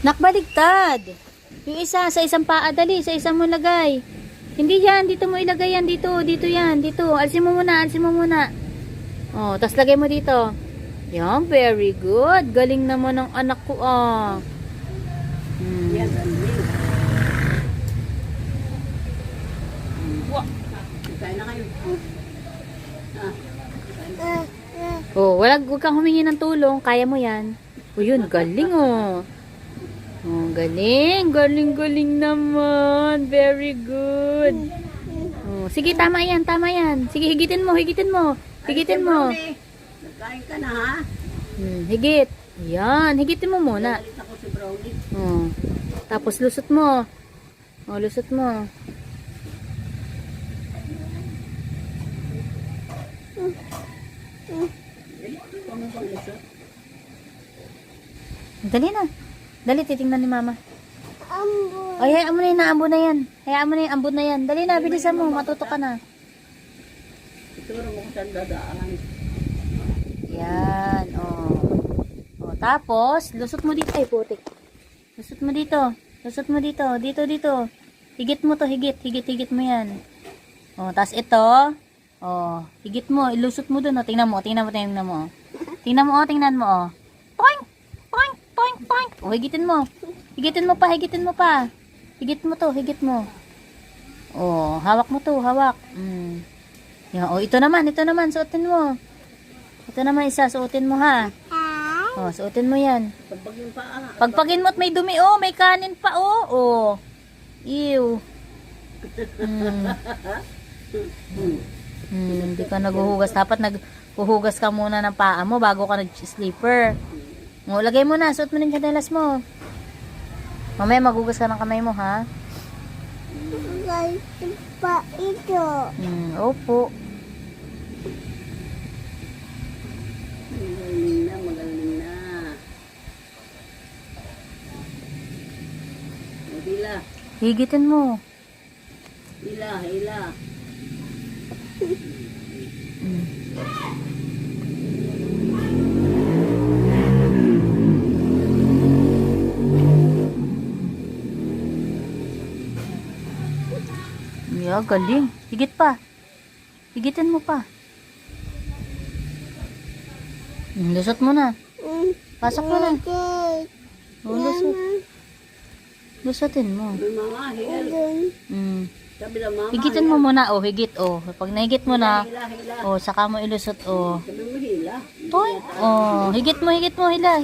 Nakbaligtad. Yung isa, sa isang paa, dali, sa isang mo lagay. Hindi yan, dito mo ilagay yan, dito, dito yan, dito. Alisin mo muna, alisin mo muna. Oh, tas lagay mo dito. Yan, very good. Galing naman ng anak ko, ah. Yan, kain na kayo. Oh, wag kang humingi ng tulong, kaya mo yan. Oh, yun, galing, oh. Oh, galing, galing, galing naman. Very good. Oh, sige, tama yan, tama yan. Sige, higitin mo, higitin mo. Higitin mo. Nagkain ka na, ha? Higit. Yan, higitin mo muna. Galit ako si Brownie. Oh. Tapos lusot mo. Oh, lusot mo. Ano bang lusot? Dali na. Dali, titingnan ni mama. Ambon. Ay, hayaan mo na yung naambon na yan. Hayaan mo na yung ambon na yan. Dali na, bilisan mo. Matuto ka na. Ituro mo kung saan dadaan. Yan, oh. Oh, tapos, lusot mo dito. Ay, putik. Lusot mo dito. Lusot mo dito. Dito, dito. Higit mo to, higit. Higit, higit mo yan. Oh, tapos ito. Oh, higit mo. Ilusot mo dun. Oh. Tingnan mo, tingnan mo, tingnan mo. Tingnan mo, oh, tingnan mo, oh. Poink! Poink! Poink! Poink! Oh, higitin mo. Higitin mo pa, higitin mo pa. Higit mo to, higit mo. Oh, hawak mo to, hawak. Yan, oh, ito naman, suotin mo. Ito naman isa, suotin mo ha. Oh, suotin mo yan. Pagpagin pa, Pagpagin mo at may dumi, oh, may kanin pa, oh. Oh. Ew. Hindi ka naghuhugas. Dapat naghuhugas ka muna ng paa mo bago ka nag-sleeper. O, lagay mo na. Suot mo na yung chanelas mo. Mamaya maghugas ka ng kamay mo, ha? Pa ito. Opo. Magaling na, magaling na. O, hila. Higitin mo. Hila, hila. Yeah, galing. Higit pa. Higitin mo pa. Lusot mo na. Pasok mo na. Oh, lusot. Lusotin mo. May mga hila. Sabi lang, mama. Higitin mo muna. Oh, higit. Oh, pag nahigit mo na, Hila, hila. oh, saka mo ilusot. Oh. Sabi mo hila. Toy. Oh, higit mo, hila.